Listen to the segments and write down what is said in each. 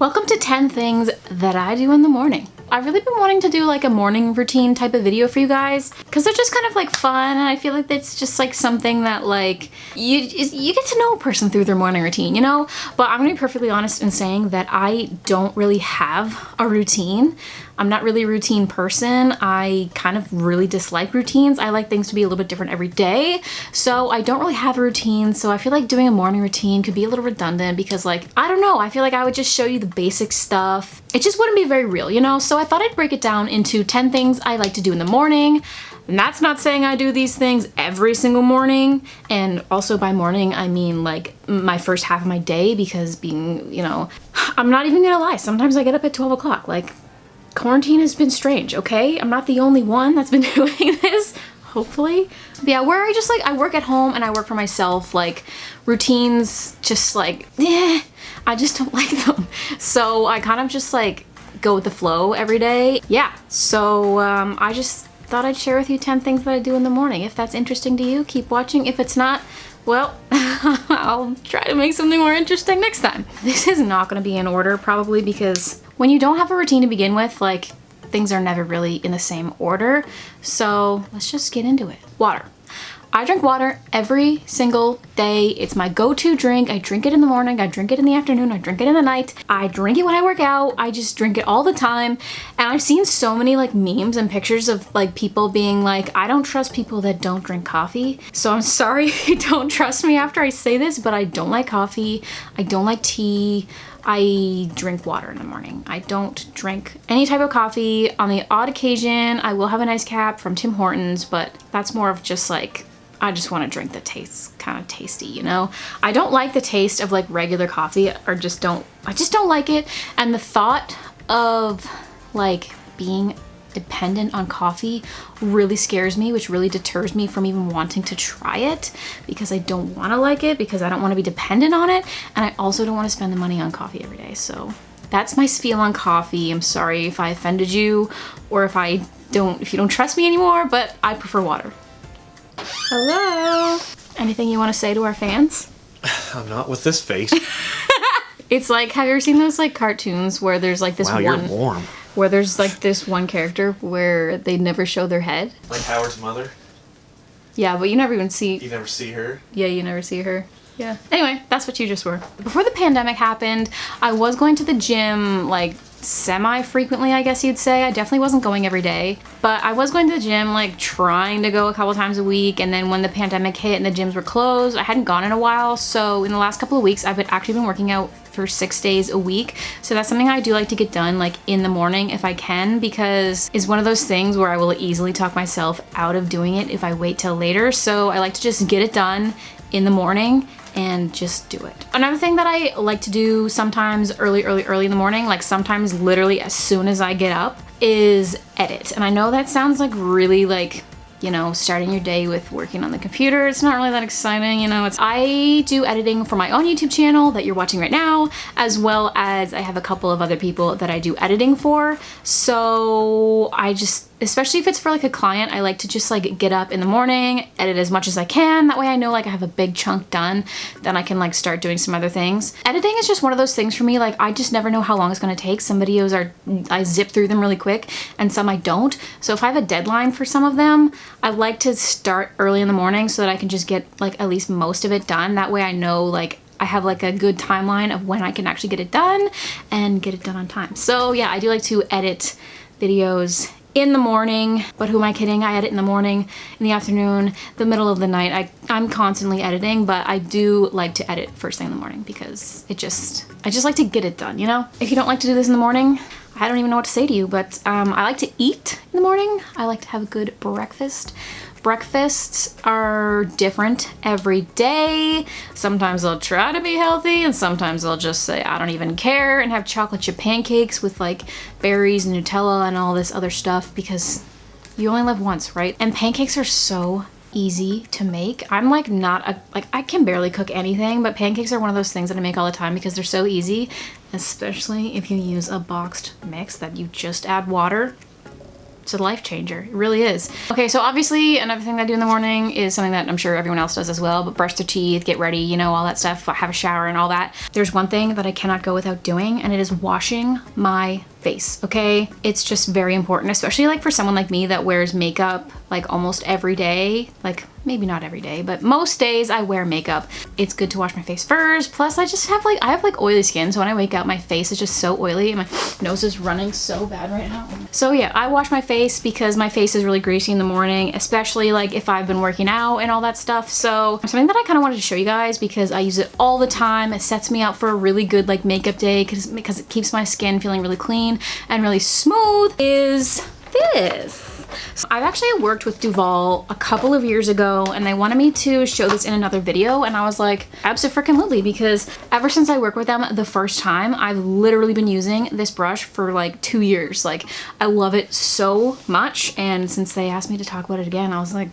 Welcome to 10 things that I do in the morning. I've really been wanting to do like a morning routine type of video for you guys because they're just kind of like fun, and I feel like it's just like something that like you get to know a person through their morning routine, you know? But I'm gonna be perfectly honest in saying that I don't really have a routine. I'm not really a routine person. I kind of really dislike routines. I like things to be a little bit different every day. So I don't really have a routine. So I feel like doing a morning routine could be a little redundant because like, I don't know, I feel like I would just show you the basic stuff. It just wouldn't be very real, you know? So I thought I'd break it down into 10 things I like to do in the morning. And that's not saying I do these things every single morning. And also by morning, I mean like my first half of my day, because being, you know, I'm not even gonna lie. Sometimes I get up at 12 o'clock. Like, quarantine has been strange, okay? I'm not the only one that's been doing this, hopefully. But yeah, where I just like, I work at home and I work for myself, like routines just like, I just don't like them. So I kind of just like go with the flow every day. Yeah, so I just thought I'd share with you 10 things that I do in the morning. If that's interesting to you, keep watching. If it's not, well, I'll try to make something more interesting next time. This is not gonna be in order probably because when you don't have a routine to begin with, like things are never really in the same order. So let's just get into it. Water. I drink water every single day. It's my go-to drink. I drink it in the morning, I drink it in the afternoon, I drink it in the night. I drink it when I work out. I just drink it all the time. And I've seen so many like memes and pictures of like people being like, I don't trust people that don't drink coffee. So I'm sorry if you don't trust me after I say this, but I don't like coffee. I don't like tea. I drink water in the morning. I don't drink any type of coffee. On the odd occasion, I will have an ice cap from Tim Hortons, but that's more of just like, I just want to drink that tastes kind of tasty, you know? I don't like the taste of like regular coffee, or I just don't like it. And the thought of like being dependent on coffee really scares me, which really deters me from even wanting to try it, because I don't want to like it, because I don't want to be dependent on it, and I also don't want to spend the money on coffee every day. So that's my spiel on coffee. I'm sorry if I offended you, or if you don't trust me anymore, but I prefer water. Hello. Anything you want to say to our fans? I'm not with this face. It's like, have you ever seen those like cartoons where there's like this You're warm. Where there's like this one character where they never show their head? Like Howard's mother? Yeah, but you never even see... You never see her? Yeah, you never see her. Yeah. Anyway, that's what you just were. Before the pandemic happened, I was going to the gym like semi-frequently, I guess you'd say. I definitely wasn't going every day, but I was going to the gym, like trying to go a couple times a week. And then when the pandemic hit and the gyms were closed, I hadn't gone in a while. So in the last couple of weeks, I've actually been working out for 6 days a week. So that's something I do like to get done like in the morning if I can, because it's one of those things where I will easily talk myself out of doing it if I wait till later. So I like to just get it done in the morning and just do it. Another thing that I like to do sometimes early in the morning, like sometimes literally as soon as I get up, is edit. And I know that sounds like really like, you know, starting your day with working on the computer. It's not really that exciting, you know. I do editing for my own YouTube channel that you're watching right now, as well as I have a couple of other people that I do editing for. So I just, especially if it's for like a client, I like to just like get up in the morning, edit as much as I can. That way I know like I have a big chunk done, then I can like start doing some other things. Editing is just one of those things for me, like I just never know how long it's gonna take. Some videos I zip through them really quick and some I don't. So if I have a deadline for some of them, I like to start early in the morning so that I can just get like at least most of it done. That way I know like I have like a good timeline of when I can actually get it done and get it done on time. So yeah, I do like to edit videos in the morning, but who am I kidding? I edit in the morning, in the afternoon, the middle of the night. I'm constantly editing, but I do like to edit first thing in the morning because I just like to get it done, you know? If you don't like to do this in the morning, I don't even know what to say to you, but I like to eat in the morning. I like to have a good breakfast. Breakfasts are different every day. Sometimes I'll try to be healthy, and sometimes I'll just say I don't even care and have chocolate chip pancakes with like berries and Nutella and all this other stuff, because you only live once, right? And pancakes are so easy to make. I'm like I can barely cook anything, but pancakes are one of those things that I make all the time because they're so easy, especially if you use a boxed mix that you just add water. It's a life changer. It really is. Okay, so obviously another thing that I do in the morning is something that I'm sure everyone else does as well, but brush their teeth, get ready, you know, all that stuff, have a shower and all that. There's one thing that I cannot go without doing, and it is washing my face, okay? It's just very important, especially like for someone like me that wears makeup like almost every day. Like maybe not every day, but most days I wear makeup. It's good to wash my face first. Plus I just have I have oily skin, so when I wake up my face is just so oily and my nose is running so bad right now. So yeah, I wash my face because my face is really greasy in the morning, especially like if I've been working out and all that stuff. So something that I kind of wanted to show you guys because I use it all the time. It sets me up for a really good like makeup day because it keeps my skin feeling really clean and really smooth is this. So I've actually worked with Duval a couple of years ago and they wanted me to show this in another video, and I was like, abso-freaking-lutely, because ever since I worked with them the first time, I've literally been using this brush for like 2 years. Like, I love it so much, and since they asked me to talk about it again, I was like,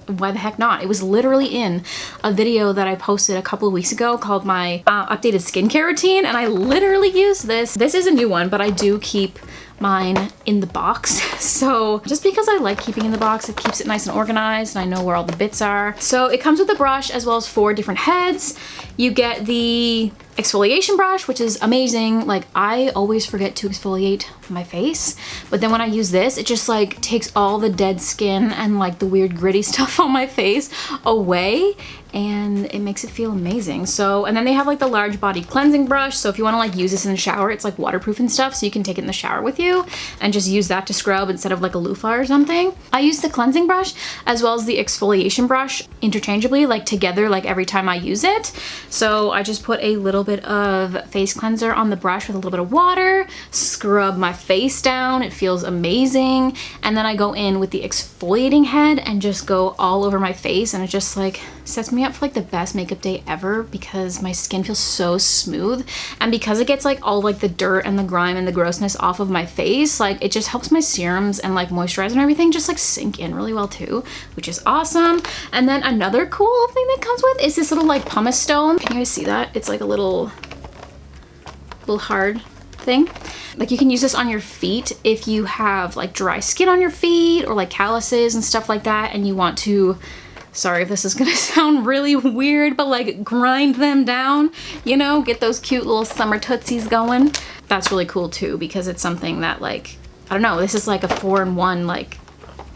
why the heck not? It was literally in a video that I posted a couple of weeks ago called my updated skincare routine, and I literally used this. This is a new one, but I do keep mine in the box. So just because I like keeping in the box, it keeps it nice and organized and I know where all the bits are. So it comes with a brush as well as 4 different heads. You get the exfoliation brush, which is amazing. Like, I always forget to exfoliate my face, but then when I use this, it just like takes all the dead skin and like the weird gritty stuff on my face away, and it makes it feel amazing. So, and then they have like the large body cleansing brush, so if you want to like use this in the shower, it's like waterproof and stuff, so you can take it in the shower with you and just use that to scrub instead of like a loofah or something. I use the cleansing brush as well as the exfoliation brush interchangeably, like together, like every time I use it. So I just put a little bit of face cleanser on the brush with a little bit of water, scrub my face down, it feels amazing, and then I go in with the exfoliating head and just go all over my face, and it just like sets me up for like the best makeup day ever because my skin feels so smooth, and because it gets like all like the dirt and the grime and the grossness off of my face, like it just helps my serums and like moisturizer and everything just like sink in really well too, which is awesome. And then another cool thing that comes with is this little like pumice stone. Can you guys see that? It's like a little hard thing. Like, you can use this on your feet if you have like dry skin on your feet or like calluses and stuff like that, and you want to, sorry if this is gonna sound really weird, but like grind them down, you know, get those cute little summer tootsies going. That's really cool too, because it's something that like, I don't know, this is like a 4-in-1 like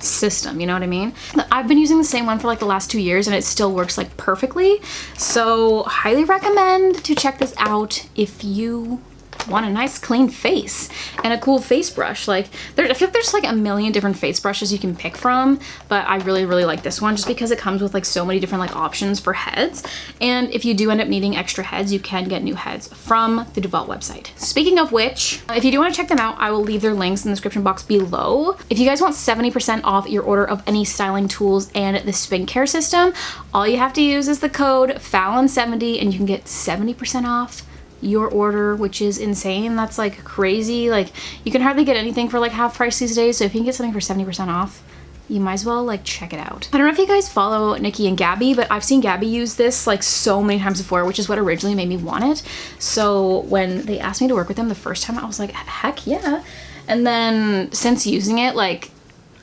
system, you know what I mean? I've been using the same one for like the last 2 years and it still works like perfectly. So highly recommend to check this out if you want a nice clean face and a cool face brush. Like, I feel like there's like a million different face brushes you can pick from, but I really like this one just because it comes with like so many different like options for heads, and if you do end up needing extra heads, you can get new heads from the Duval website. Speaking of which, if you do want to check them out, I will leave their links in the description box below. If you guys want 70% off your order of any styling tools and the skincare system, all you have to use is the code Fallon70 and you can get 70% off your order, which is insane. That's like crazy. Like, you can hardly get anything for like half price these days, so if you can get something for 70% off, you might as well like check it out. I don't know if you guys follow Nikki and Gabby, but I've seen Gabby use this like so many times before, which is what originally made me want it. So when they asked me to work with them the first time, I was like, heck yeah. And then since using it, like,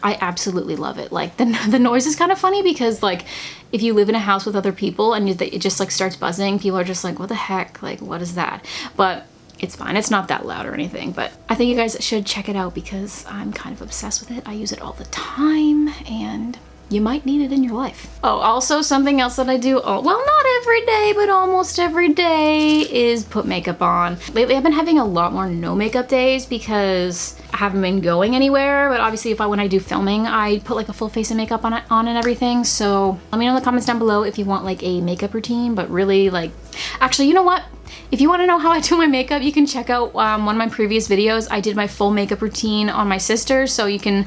I absolutely love it. Like, the noise is kind of funny because like if you live in a house with other people and it just like starts buzzing, people are just like, what the heck, like what is that? But it's fine, it's not that loud or anything. But I think you guys should check it out because I'm kind of obsessed with it. I use it all the time and you might need it in your life. Oh, also something else that I do, well, not every day, but almost every day, is put makeup on. Lately, I've been having a lot more no makeup days because I haven't been going anywhere, but obviously when I do filming, I put like a full face of makeup on and everything. So let me know in the comments down below if you want like a makeup routine, but really like, actually, you know what? If you want to know how I do my makeup, you can check out one of my previous videos. I did my full makeup routine on my sister, so you can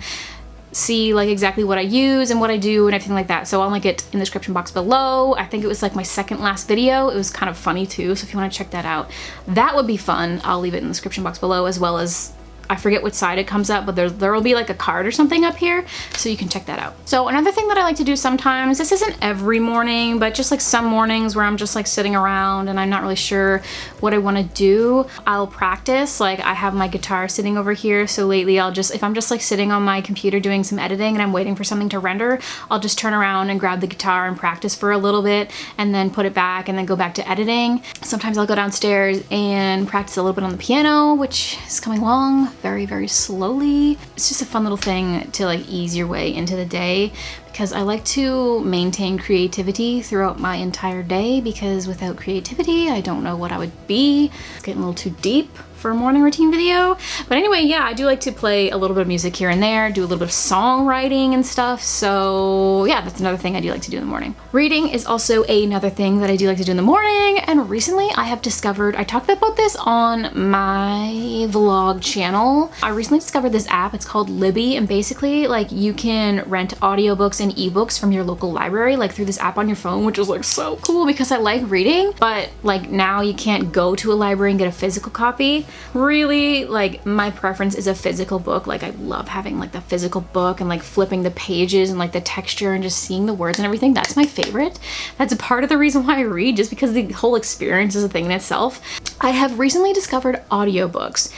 see like exactly what I use and what I do and everything like that. So I'll link it in the description box below. I think it was like my second last video. It was kind of funny too, so if you want to check that out, that would be fun. I'll leave it in the description box below, as well as I forget which side it comes up, but there will be like a card or something up here, so you can check that out. So another thing that I like to do sometimes, this isn't every morning, but just like some mornings where I'm just like sitting around and I'm not really sure what I want to do, I'll practice. Like I have my guitar sitting over here, so lately if I'm just like sitting on my computer doing some editing and I'm waiting for something to render, I'll just turn around and grab the guitar and practice for a little bit and then put it back and then go back to editing. Sometimes I'll go downstairs and practice a little bit on the piano, which is coming along very, very slowly. It's just a fun little thing to like ease your way into the day, because I like to maintain creativity throughout my entire day, because without creativity, I don't know what I would be. It's getting a little too deep for a morning routine video. But anyway, yeah, I do like to play a little bit of music here and there, do a little bit of songwriting and stuff. So yeah, that's another thing I do like to do in the morning. Reading is also another thing that I do like to do in the morning. And recently I have discovered, I talked about this on my vlog channel. I recently discovered this app. It's called Libby, and basically like you can rent audiobooks and ebooks from your local library like through this app on your phone, which is like so cool because I like reading, but like now you can't go to a library and get a physical copy. Really, like my preference is a physical book. Like I love having like the physical book and like flipping the pages and like the texture and just seeing the words and everything. That's my favorite. That's a part of the reason why I read, just because the whole experience is a thing in itself. I have recently discovered audiobooks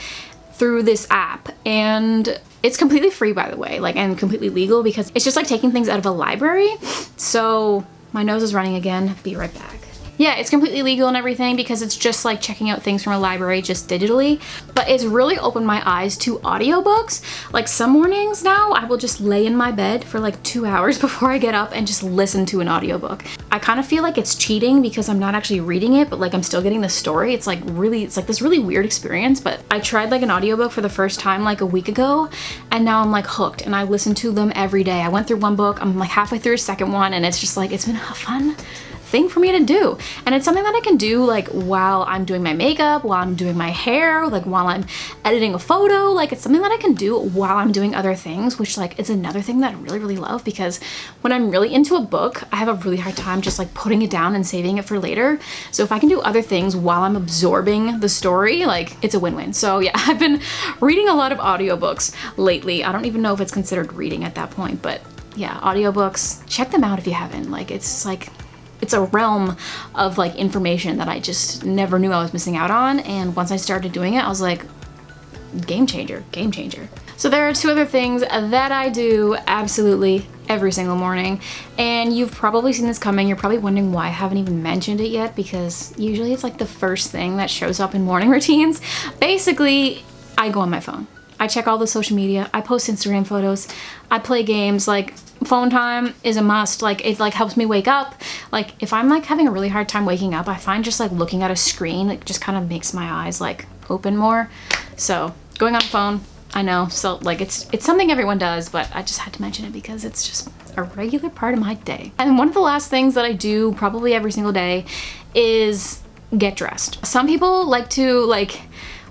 through this app, and it's completely free, by the way, like, and completely legal, because it's just like taking things out of a library. So my nose is running again. Be right back. Yeah, it's completely legal and everything, because it's just like checking out things from a library just digitally. But it's really opened my eyes to audiobooks. Like some mornings now, I will just lay in my bed for like 2 hours before I get up and just listen to an audiobook. I kind of feel like it's cheating because I'm not actually reading it, but like I'm still getting the story. It's like this really weird experience. But I tried like an audiobook for the first time like a week ago, and now I'm like hooked and I listen to them every day. I went through one book, I'm like halfway through a second one, and it's just like, it's been a fun thing for me to do. And it's something that I can do like while I'm doing my makeup, while I'm doing my hair, like while I'm editing a photo. Like it's something that I can do while I'm doing other things, which like is another thing that I really, really love, because when I'm really into a book, I have a really hard time just like putting it down and saving it for later. So if I can do other things while I'm absorbing the story, like it's a win-win. So yeah, I've been reading a lot of audiobooks lately. I don't even know if it's considered reading at that point, but yeah, audiobooks, check them out if you haven't. Like it's a realm of like information that I just never knew I was missing out on. And once I started doing it, I was like, game changer, game changer. So there are two other things that I do absolutely every single morning. And you've probably seen this coming. You're probably wondering why I haven't even mentioned it yet, because usually it's like the first thing that shows up in morning routines. Basically, I go on my phone. I check all the social media. I post Instagram photos. I play games. Like phone time is a must. Like it like helps me wake up. Like if I'm like having a really hard time waking up, I find just like looking at a screen, it just kind of makes my eyes like open more. So going on a phone, I know, so like it's something everyone does, but I just had to mention it because it's just a regular part of my day. And one of the last things that I do probably every single day is get dressed. Some people like to like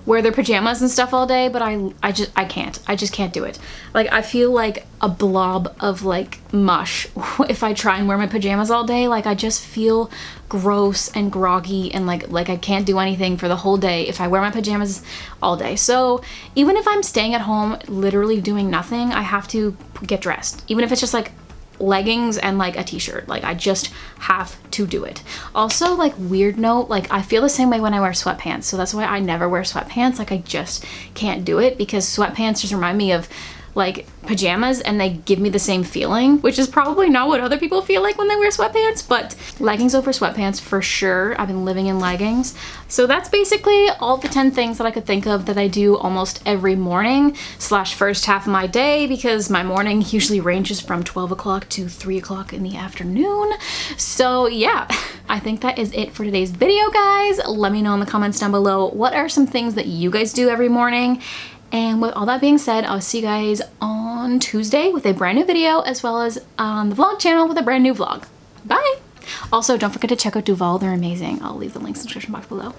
wear their pajamas and stuff all day, but I just can't do it. Like I feel like a blob of like mush if I try and wear my pajamas all day. Like I just feel gross and groggy, and like I can't do anything for the whole day if I wear my pajamas all day. So even if I'm staying at home literally doing nothing, I have to get dressed, even if it's just like leggings and like a t-shirt. Like I just have to do it. Also, like weird note, like I feel the same way when I wear sweatpants, so that's why I never wear sweatpants. Like I just can't do it, because sweatpants just remind me of like pajamas, and they give me the same feeling, which is probably not what other people feel like when they wear sweatpants. But leggings over sweatpants for sure. I've been living in leggings. So that's basically all the 10 things that I could think of that I do almost every morning / first half of my day, because my morning usually ranges from 12 o'clock to 3 o'clock in the afternoon. So yeah, I think that is it for today's video, guys. Let me know in the comments down below, what are some things that you guys do every morning? And with all that being said, I'll see you guys on Tuesday with a brand new video, as well as on the vlog channel with a brand new vlog. Bye! Also, don't forget to check out Duval. They're amazing. I'll leave the links in the description box below.